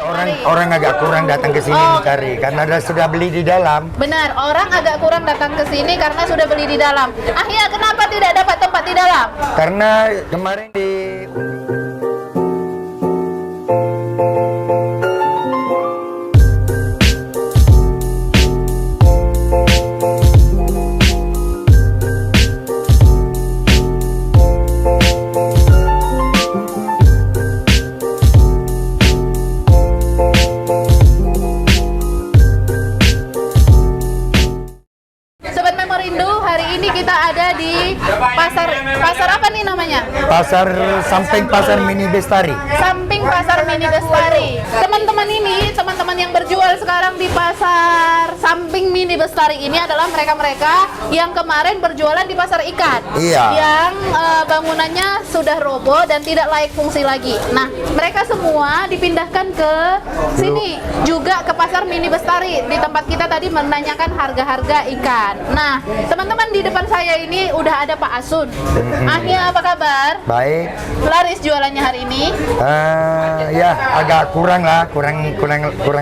orang agak kurang datang ke sini mencari karena sudah beli di dalam. Benar, orang agak kurang datang ke sini karena sudah beli di dalam. Ahya, kenapa tidak dapat tempat di dalam? Karena kemarin di pasar apa nih namanya? Pasar Samping Pasar Mini Bestari. Samping Pasar Mini Bestari. Teman-teman yang berjual sekarang di Pasar Samping Mini Bestari ini adalah mereka-mereka yang kemarin berjualan di pasar ikan. Iya. Yang bangunannya sudah roboh dan tidak layak fungsi lagi. Nah, mereka semua dipindahkan ke sini, juga ke Pasar Mini Bestari. Di tempat kita tadi menanyakan harga-harga ikan. Nah, teman-teman, di depan saya ini udah ada Pak Asun. Ahya, apa kabar? Baik. Laris jualannya hari ini? Ya agak kurang lah, kurang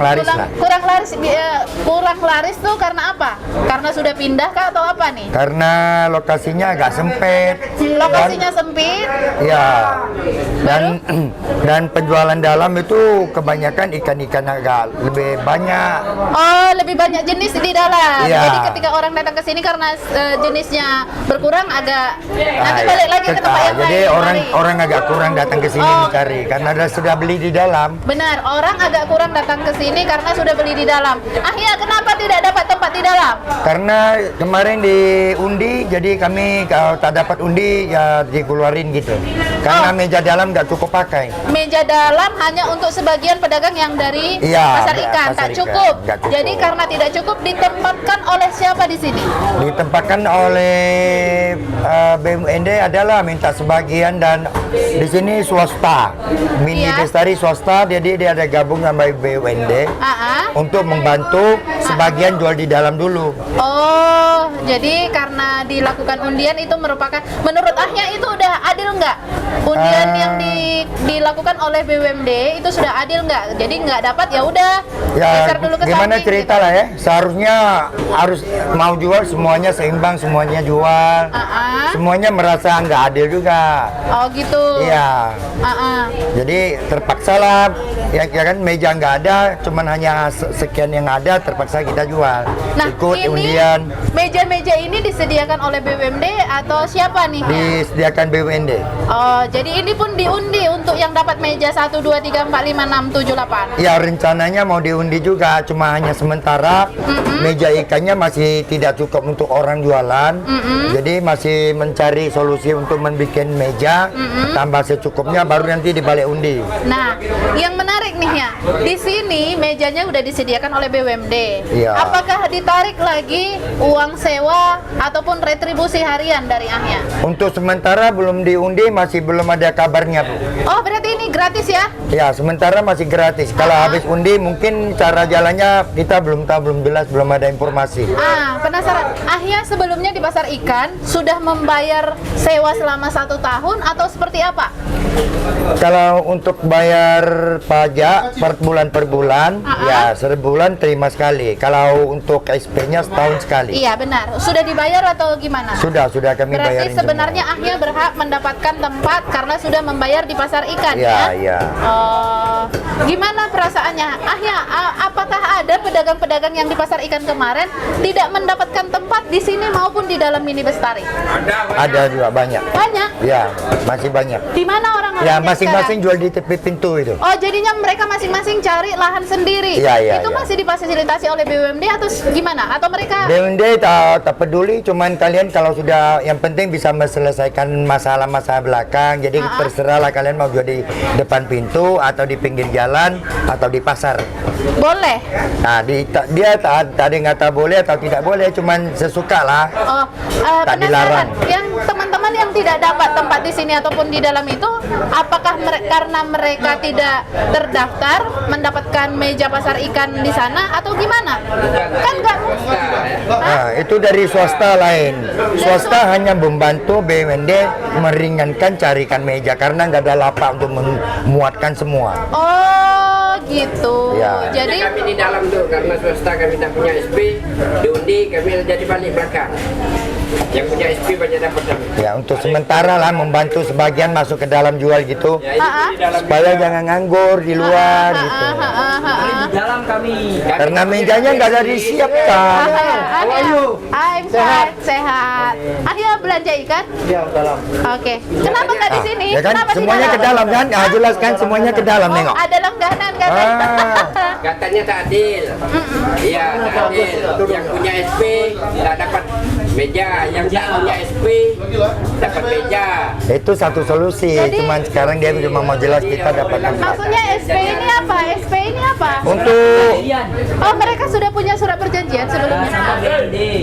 laris lah. Kurang laris tuh karena apa? Karena sudah pindah kah atau apa nih? Karena lokasinya agak sempit. Lokasinya sempit? Ya. Dan penjualan dalam itu kebanyakan ikan-ikan agak lebih banyak. Oh, lebih banyak jenis di dalam. Ya. Jadi ketika orang datang ke sini karena jenisnya berkurang agak nanti balik lagi ke tempat yang jadi lain. orang agak kurang datang ke sini mencari karena sudah beli di dalam. Benar, orang agak kurang datang ke sini karena sudah beli di dalam. Ahya, kenapa tidak dapat tempat di dalam? Karena kemarin diundi, jadi kami kalau tak dapat undi ya dikeluarin gitu. Karena meja dalam nggak cukup pakai. Meja dalam hanya untuk sebagian pedagang yang dari pasar ikan, tak cukup. Jadi karena tidak cukup, ditempatkan oleh siapa di sini? Ditempatkan oleh BUMD adalah minta sebagian, dan di sini swasta. Mini Bestari swasta, jadi dia ada gabung sama BUMD untuk membantu sebagian jual di dalam dulu. Oh, jadi karena dilakukan undian itu merupakan, menurut Ahya itu udah adil nggak? Undian yang dilakukan oleh BUMD itu sudah adil nggak? Jadi nggak dapat ya udah geser dulu ke gimana samping, cerita gitu. lah ya, seharusnya harus mau jual semuanya seimbang, semuanya jual, semuanya merasa nggak adil juga. Oh gitu. Iya. Jadi terpaksa lah, ya kan, meja nggak ada, cuman hanya sekian yang ada, terpaksa kita jual. Nah, ikut ini undian. Meja-meja ini disediakan oleh BUMD atau siapa nih? Disediakan BUMD. Oh, jadi ini pun diundi untuk yang dapat meja 1, 2, 3, 4, 5, 6, 7, 8. Ya, rencananya mau diundi juga, cuma hanya sementara. Meja ikannya masih tidak cukup untuk orang jualan. Jadi masih mencari solusi untuk membuat meja tambah secukupnya, baru nanti dibalik undi. Nah, yang menarik nih ya, di sini mejanya udah disediakan oleh BUMD. Iya. Apakah ditarik lagi uang sewa ataupun retribusi harian dari Ahya? Untuk sementara belum diundi, masih belum ada kabarnya, Bu. Oh, berarti ini gratis ya? Ya, sementara masih gratis. Kalau habis undi mungkin cara jalannya kita belum tahu, belum jelas, belum ada informasi. Penasaran. Ahya sebelumnya di pasar ikan sudah membayar sewa selama 1 tahun atau seperti apa? Kalau untuk bayar pajak per bulan, ya sebulan terima sekali. Kalau untuk SP-nya setahun sekali. Iya, benar. Sudah dibayar atau gimana? Sudah kami bayarin. Berarti sebenarnya semua. Ahya berhak mendapatkan tempat karena sudah membayar di pasar ikan ya? Iya. Oh, gimana perasaannya? Ahya, apakah ada pedagang-pedagang yang di pasar ikan kemarin tidak mendapatkan tempat di sini maupun di dalam Mini Bestari? Ada juga banyak. Banyak? Ya, masih banyak. Di mana orang-orang? Ya, masing-masing jual di tepi pintu itu. Oh, jadinya mereka masing-masing cari lahan sendiri. Iya. Itu masih difasilitasi oleh BUMD atau gimana? Atau mereka? BUMD tak peduli, cuman kalian kalau sudah, yang penting bisa menyelesaikan masalah-masalah belakang. Jadi terserahlah kalian mau jual di depan pintu atau di pinggir jalan atau di pasar. Boleh. Nah, dia tak ada yang kata boleh atau tidak boleh, cuman sesuka lah. Oh, tak dilarang. Yang teman-teman yang tidak dapat tempat di sini ataupun di dalam itu, apakah karena mereka tidak terdaftar mendapatkan meja pasar ikan di sana atau gimana? Kan nggak mungkin. Nah, itu dari swasta lain. Swasta hanya membantu BUMD meringankan carikan meja karena nggak ada lapak untuk memuatkan semua. Oh, gitu. Jadi kami di dalam tuh karena swasta kami tak punya SP, diundi kami jadi balik belakang. Yang punya SP banyak dapat kami. Ya untuk sementara lah membantu sebagian masuk ke dalam jual gitu. Ya, itu di dalam Supaya jangan nganggur di luar gitu. Di dalam kami. Karena mejanya nggak ada disiapkan. I'm sehat. Akhirnya belanja ikan? Ya dalam. Oke. Kenapa nggak di sini? Ya kan Kenapa di semuanya ke dalam kan? Ah, jelas kan semuanya ke dalam Oh, nengok. ada langganan kan? katanya tak adil. Iya, tak adil. Yang punya SP tak dapat meja, yang tak punya SP dapat meja. Itu satu solusi. Jadi- Cuman sekarang dia cuma mau jelas kita dapat tempat. Maksudnya SP ini apa? SP ini apa? Untuk Oh, mereka sudah punya surat perjanjian sebelumnya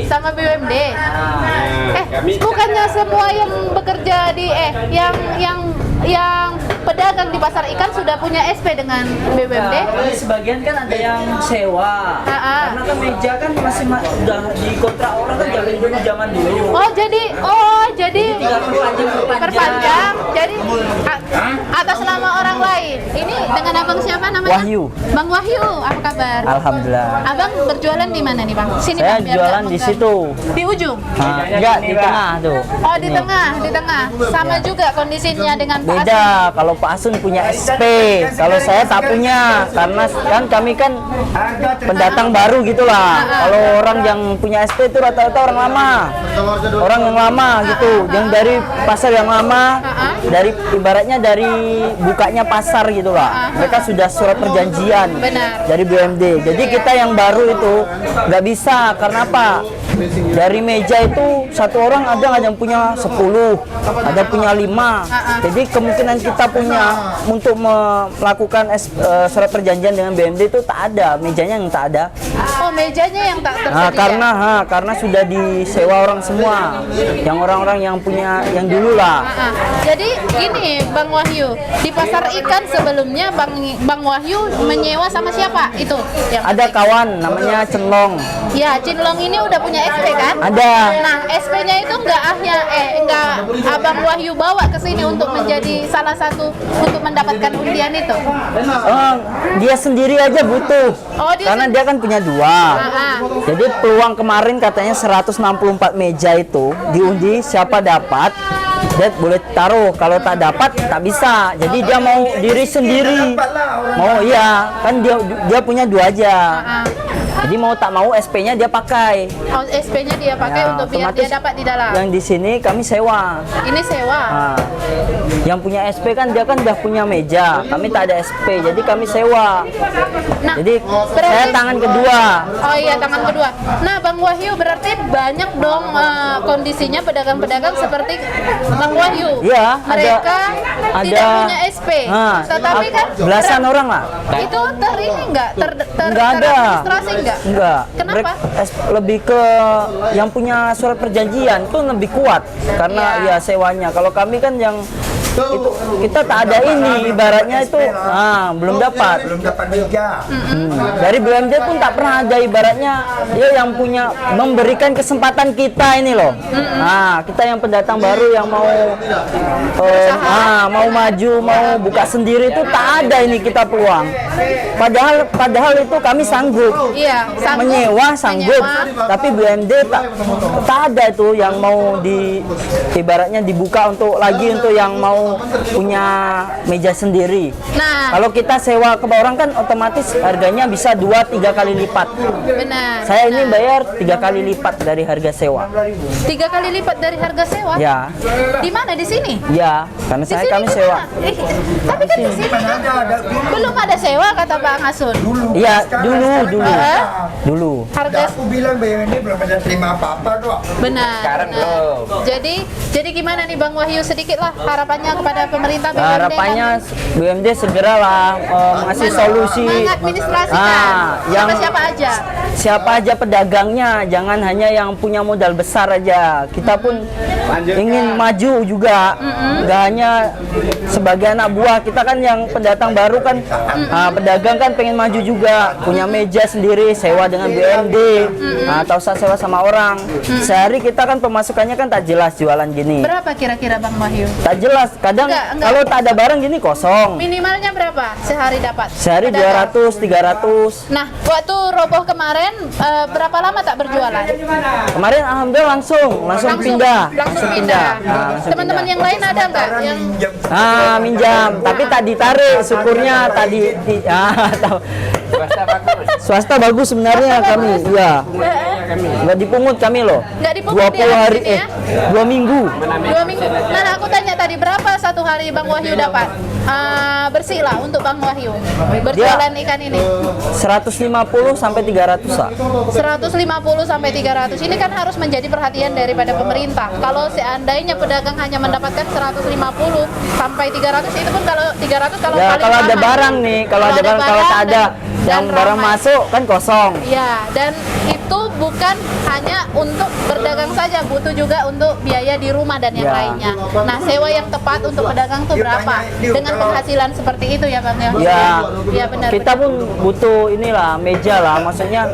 sama BUMD. Bukannya semua yang bekerja di yang pedagang di pasar ikan sudah punya SP dengan BUMD? Sebagian kan ada yang sewa. Karena kan meja kan masih udah dikontrak orang kan zaman dulu. Oh, jadi Tinggal perpanjang. Jadi atas nama orang lain. Ini dengan abang siapa namanya? Wahyu. Bang Wahyu, apa kabar? Alhamdulillah. Abang berjualan di mana nih, Bang? Sini Saya Bang, biar jualan nggak di mengganggu. situ. Di ujung. Enggak di tengah tuh. Oh, di tengah. Sama juga kondisinya dengan Pak Asun. Beda, kalau Pak Asun punya SP, kalau saya tak punya, karena kan kami kan pendatang baru gitulah. Kalau orang yang punya SP itu rata-rata orang lama, orang yang lama gitu, yang dari pasar yang lama, dari ibaratnya dari bukanya pasar gitulah. Mereka sudah surat perjanjian Benar. dari BUMD. Jadi kita yang baru itu nggak bisa, karena apa? Dari meja itu satu orang ada yang punya 10, ada punya 5. Jadi kemungkinan kita punya untuk melakukan surat perjanjian dengan BUMD itu tak ada, mejanya yang tak ada. Oh, mejanya yang tak tersedia. Karena sudah disewa orang semua, yang orang-orang yang punya yang dulu lah. Jadi gini, Bang Wahyu, di pasar ikan sebelumnya Bang Wahyu menyewa sama siapa? Itu yang Ada kawan namanya Cenlong, Ya, Cinlong ini udah punya SP kan? ada. Nah, SP-nya itu enggak Abang Wahyu bawa ke sini untuk menjadi salah satu untuk mendapatkan undian itu. Dia sendiri aja butuh, Oh, karena dia kan punya 2. Jadi peluang kemarin katanya 164 meja itu diundi, siapa dapat dia boleh taruh, kalau tak dapat tak bisa. Jadi dia mau diri sendiri, mau iya kan dia punya 2 aja. Jadi mau tak mau SP-nya dia pakai. Oh, SP-nya dia pakai Ya, untuk biar otomatis dia dapat di dalam. Yang di sini kami sewa. Ini sewa. Nah, yang punya SP kan dia kan udah punya meja, kami tak ada SP, jadi kami sewa. Nah, Jadi berarti- saya tangan kedua. Oh iya, tangan kedua. Nah, Bang Wahyu berarti banyak dong kondisinya pedagang-pedagang seperti Bang Wahyu. Iya, Mereka ada tidak punya SP. Nah, Tetapi kan belasan orang lah. itu enggak Enggak ada. teradministrasi enggak? Enggak. Kenapa? Lebih ke yang punya surat perjanjian itu lebih kuat karena ya sewanya. Kalau kami kan yang itu kita tak ada ini, ibaratnya itu belum dapat. Belum dapat meja. Dari BUMD pun tak pernah ada, ibaratnya dia yang punya memberikan kesempatan kita ini loh. Nah, kita yang pendatang baru yang mau mau maju, mau buka sendiri itu tak ada ini kita peluang. Padahal itu kami sanggup. Iya, sanggup. Menyewa sanggup, Menyewa. tapi BUMD tak ada itu yang mau ibaratnya dibuka untuk yang mau punya meja sendiri. Nah, Kalau kita sewa ke orang kan otomatis harganya bisa 2-3 kali lipat. benar. Saya ini bayar 3 kali lipat dari harga sewa. 3 kali lipat dari harga sewa? Ya, Di mana? Di sini? ya, karena Di saya sini kami di sewa. mana? Tapi kan di sini kan belum ada sewa kata Pak Asun. Iya, dulu. Harga Aku bilang BUMD belum ada terima apa-apa kok. benar. Sekarang benar. belum. Jadi gimana nih Bang Wahyu, sedikit lah harapannya kepada pemerintah BUMD. Harapannya BUMD segeralah ngasih solusi. mengadministrasikan yang sama siapa aja. siapa aja pedagangnya, jangan hanya yang punya modal besar aja. Kita pun ingin maju juga, nggak hanya sebagai anak buah. Kita kan yang pendatang baru kan, pedagang kan pengen maju juga, punya meja sendiri, sewa dengan BUMD, atau sewa sama orang. Sehari kita kan pemasukannya kan tak jelas jualan gini. Berapa kira-kira Bang Wahyu? Tak jelas, kadang Enggak. kalau tak ada barang gini kosong. Minimalnya berapa sehari dapat? Sehari Pedagang. 200, 300. Nah, waktu roboh kemarin berapa lama tak berjualan? Kemarin alhamdulillah langsung pindah. Langsung pindah. langsung Teman-teman yang lain ada nggak yang minjam, tapi tak ditarik, syukurnya tadi tahu. Swasta bagus. Swasta bagus sebenarnya kami, iya. Nggak dipungut kami loh. Nggak dipungut 20 ya, hari, di sini ya? 2 minggu. 2 minggu? Mana aku tanya tadi berapa satu hari Bang Wahyu dapat? Bersih lah untuk Bang Wahyu berjualan ikan ini. 150 sampai 300 lah. 150 sampai 300. Ini kan harus menjadi perhatian daripada pemerintah. Kalau seandainya pedagang hanya mendapatkan 150 sampai 300, itu pun kalau 300 kalau Ya paling kalau ada mahal. barang nih, kalau ada barang, kalau tak ada dan yang barang ramai. masuk kan kosong. Ya, dan itu bukan hanya untuk berdagang saja, butuh juga untuk biaya di rumah dan yang Ya. lainnya. Nah, sewa yang tepat untuk pedagang itu berapa? Dengan penghasilan seperti itu ya Bang ya? Ya, Ya benar. kita pun butuh inilah meja lah. Maksudnya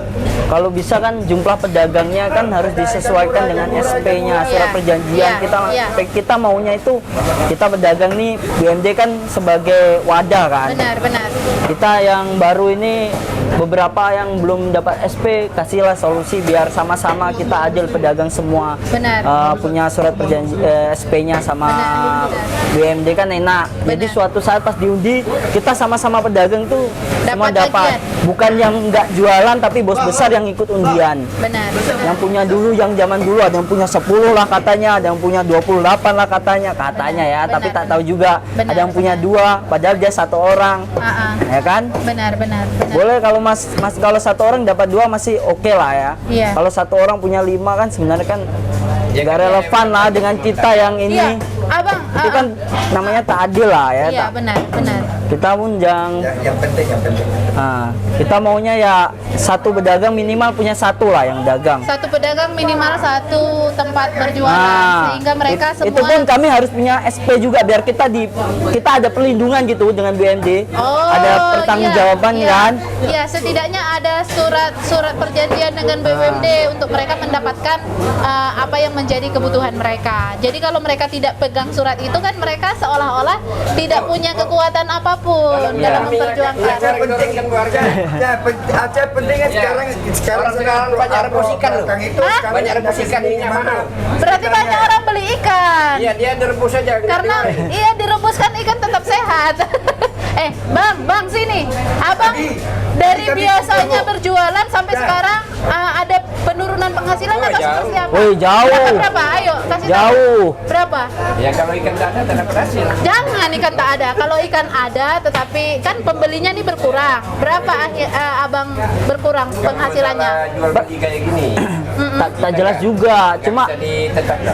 kalau bisa kan jumlah pedagangnya kan harus disesuaikan dengan SP-nya, surat Iya, perjanjian. iya. Kita maunya itu kita pedagang nih BUMD kan sebagai wadah kan. Benar. Kita yang baru ini beberapa yang belum dapat SP, kasihlah solusi biar sama-sama kita adil pedagang semua. Benar. Punya surat perjanji SP-nya sama Benar. BUMD kan enak. Jadi Benar. suatu saat pas diundi kita sama-sama pedagang tuh semua Dapat dapat. bagian. Bukan yang nggak jualan tapi bos besar yang ikut undian. Benar. Yang punya dulu, yang zaman dulu ada yang punya 10 lah katanya, ada yang punya 28 lah katanya ya, Benar. tapi tak tahu juga. Benar. Ada yang punya 2 padahal dia 1 orang. Ya kan? Benar. Boleh kalau mas kalau 1 orang dapat 2 masih oke lah ya. Iya. Kalau 1 orang punya 5 kan sebenarnya kan Ya, nggak relevan lah dengan kita yang ini. Iya, Abang. Itu kan namanya tak adil lah ya. Iya, benar. Kita pun yang penting. kita maunya ya satu pedagang minimal punya 1 lah yang dagang. Satu pedagang minimal 1 tempat berjualan sehingga mereka semua itu pun kami harus punya SP juga biar kita ada perlindungan gitu dengan BUMD. Ada pertanggungjawaban iya. kan? Iya, setidaknya ada surat perjanjian dengan BUMD untuk mereka mendapatkan apa yang menjadi kebutuhan mereka. Jadi kalau mereka tidak pegang surat itu kan mereka seolah-olah tidak punya kekuatan apapun dalam memperjuangkan. Aja penting kan sekarang banyak rebus ikan loh. Banyak rebus ikan ini mahal. Berarti banyak orang beli ikan. Iya, dia direbus saja. Karena iya direbuskan ikan tetap sehat. Bang sini. Abang dari biasanya berjualan sampai sekarang ada penurunan penghasilan atau seperti apa? Woi, jauh. Berapa? Ayo kasih tahu. Jauh. Berapa? Ya kalau ikan tak ada, tak dapat hasil. Jangan ikan tak ada. Kalau ikan ada, tetapi kan pembelinya nih berkurang. Berapa abang berkurang penghasilannya? Kalau jual beli kayak gini. Tak jelas juga, cuma Jadi tetapkan.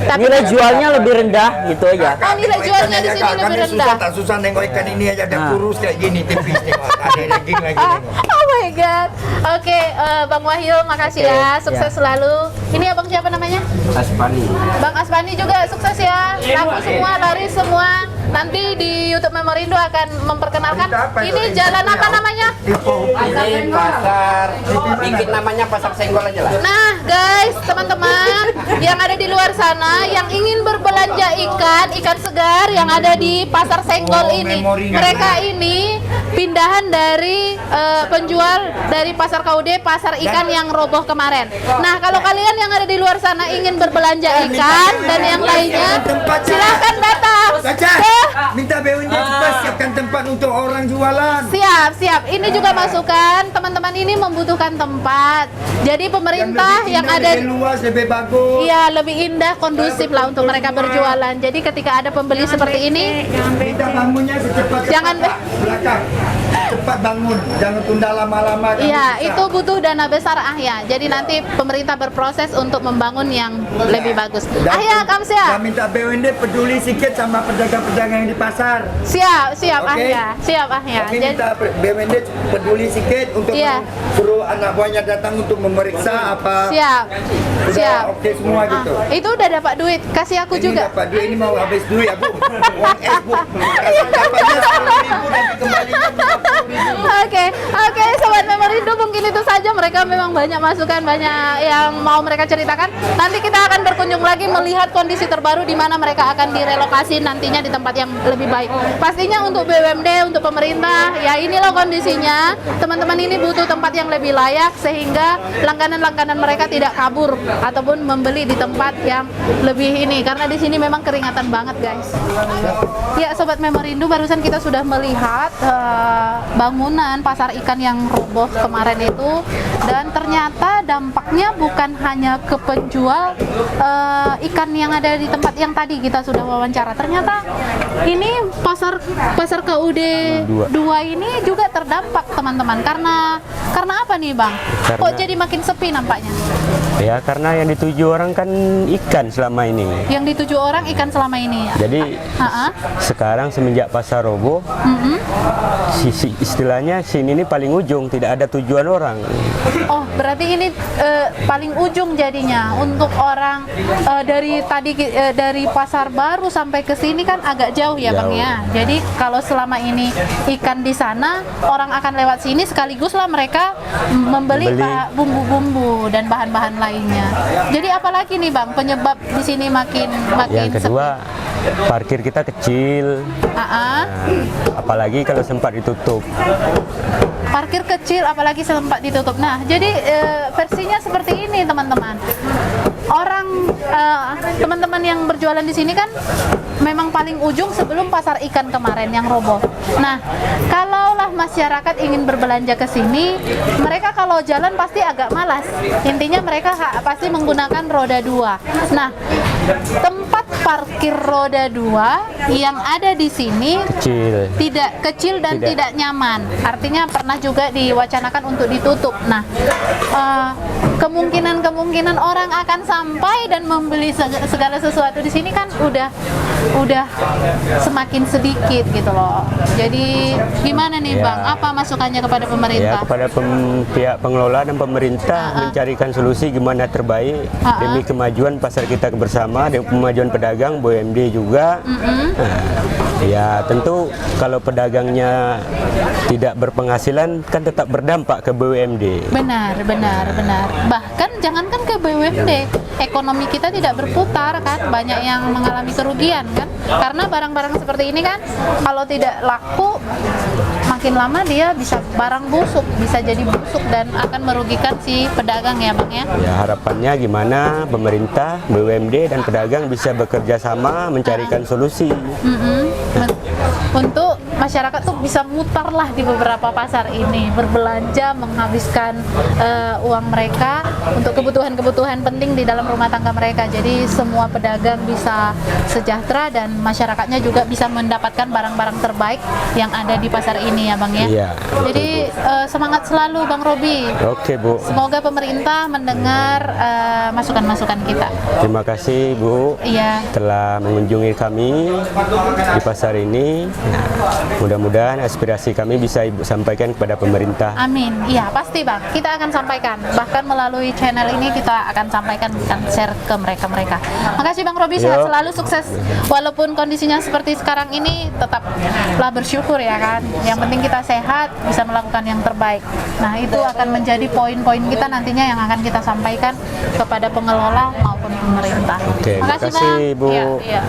Tapi nilai jualnya lebih rendah gitu aja. Oh, nilai jualnya di sini lebih rendah. Susah nengok ikan ini aja ada kurus kayak gini tipis tengok. Ada daging lagi tengok. Oh my god. Oke, Bang Wahyu, makasih ya. Sukses selalu. Ini abang siapa namanya? Aspani. Bang Aspani juga sukses ya. Laku semua, laris semua. Nanti di YouTube Memorindo akan memperkenalkan. Ini jalan apa namanya? Ini pasar, bikin namanya pasar senggol aja lah. Nah, guys, teman-teman yang ada di luar sana yang ingin berbelanja ikan segar yang ada di Pasar Senggol ini. Mereka ini pindahan dari penjual dari Pasar Kaude, pasar ikan yang roboh kemarin. Nah, kalau kalian yang ada di luar sana ingin berbelanja ikan dan yang lainnya, silahkan datang. Minta BUMD cepat siapkan tempat untuk orang jualan. Siap. Ini juga masukan, teman-teman ini membutuhkan tempat. Jadi pemerintah yang ada lebih luas, lebih bagus. iya lebih indah, kondusif lah untuk mereka berjualan. Jadi ketika ada pembeli seperti ini, Kita bangunnya secepatnya. Jangan, belakang. Cepat cepat bangun, jangan tunda lama-lama. Iya, itu butuh dana besar ya. Jadi nanti pemerintah berproses untuk membangun yang lebih bagus. Ya, Kamsia. Dan minta BUMD peduli sedikit sama pedagang-pedagang yang di pasar. Siap, siap Oke. ya. Siap ya. Kami minta BUMD peduli sedikit untuk Iya. suruh anak buahnya datang untuk memeriksa apa. Siap. Udah Siap. oke semua gitu. Itu udah dapat duit, kasih aku Ini juga. dapat duit, ini mau habis duit ya Bu. Uang es Bu. Dapatnya 10.000 nanti kembalinya 50.000. Oke, Sobat Memorindo, mungkin itu saja. Mereka memang banyak masukan, banyak yang mau mereka ceritakan. Nanti kita akan berkunjung lagi melihat kondisi terbaru di mana mereka akan direlokasi nantinya di tempat yang lebih baik. Pastinya untuk BUMD, untuk pemerintah, ya inilah kondisinya. Teman-teman ini butuh tempat yang lebih layak sehingga langganan-langganan mereka tidak kabur ataupun membeli di tempat yang lebih ini. Karena di sini memang keringatan banget, guys. Ya, Sobat Memorindo, barusan kita sudah melihat bangunan pasar ikan yang roboh kemarin itu, dan ternyata dampaknya bukan hanya ke penjual ikan yang ada di tempat yang tadi kita sudah wawancara. Ternyata ini pasar KUD 2 ini juga terdampak, teman-teman. Karena apa nih, Bang? Kok jadi makin sepi nampaknya? Ya karena yang dituju orang kan ikan selama ini. Yang dituju orang ikan selama ini. Jadi sekarang semenjak pasar roboh, istilahnya sini ini paling ujung, tidak ada tujuan orang. Oh, berarti ini paling ujung jadinya untuk orang dari pasar baru sampai ke sini kan agak jauh ya, Bang ya. Jadi kalau selama ini ikan di sana, orang akan lewat sini sekaligus lah mereka membeli bumbu-bumbu dan bahan-bahan lainnya. Jadi apalagi nih, Bang, penyebab di sini makin Yang kedua, parkir kita kecil. Nah, apalagi kalau sempat ditutup. Parkir kecil apalagi sempat ditutup. Nah, jadi versinya seperti ini, teman-teman. Teman-teman yang berjualan di sini kan memang paling ujung sebelum pasar ikan kemarin yang roboh. Nah, kalaulah masyarakat ingin berbelanja ke sini, mereka kalau jalan pasti agak malas. Intinya mereka pasti menggunakan roda 2. Nah, tempat parkir roda 2 yang ada di sini tidak kecil dan tidak nyaman. Artinya pernah juga diwacanakan untuk ditutup. Nah, kemungkinan orang akan sampai dan membeli segala sesuatu di sini kan udah semakin sedikit gitu loh. Jadi gimana nih, Bang? Apa masukannya kepada pemerintah? Ya, kepada pihak pengelola dan pemerintah mencarikan solusi gimana terbaik demi kemajuan pasar kita bersama dan kemajuan pedagang, BUMD juga. Ya tentu kalau pedagangnya tidak berpenghasilan kan tetap berdampak ke BUMD. Benar. Bahkan jangankan ke BUMD, ekonomi kita tidak berputar kan, banyak yang mengalami kerugian kan. Karena barang-barang seperti ini kan kalau tidak laku, makin lama dia bisa barang busuk, bisa jadi busuk dan akan merugikan si pedagang ya, Bang ya. Ya harapannya gimana pemerintah, BUMD dan pedagang bisa bekerja sama mencarikan solusi. Untuk masyarakat tuh bisa mutar lah di beberapa pasar ini, berbelanja, menghabiskan uang mereka untuk kebutuhan-kebutuhan penting di dalam rumah tangga mereka. Jadi semua pedagang bisa sejahtera dan masyarakatnya juga bisa mendapatkan barang-barang terbaik yang ada di pasar ini ya, Bang ya. Iya. Jadi semangat selalu, Bang Robi. Oke, Bu. Semoga pemerintah mendengar masukan-masukan kita. Terima kasih, Bu. Iya. Telah mengunjungi kami di pasar ini. Nah, mudah-mudahan aspirasi kami bisa Ibu sampaikan kepada pemerintah. Amin. Iya, pasti, Bang. Kita akan sampaikan. Bahkan melalui channel ini kita akan sampaikan, akan share ke mereka-mereka. Makasih, Bang Robi, sehat selalu, sukses. Walaupun kondisinya seperti sekarang ini, tetaplah bersyukur ya kan. Yang penting kita sehat, bisa melakukan yang terbaik. Nah, itu akan menjadi poin-poin kita nantinya yang akan kita sampaikan kepada pengelola maupun pemerintah. Oke, Makasih, makasih, Bang. Bu. Iya.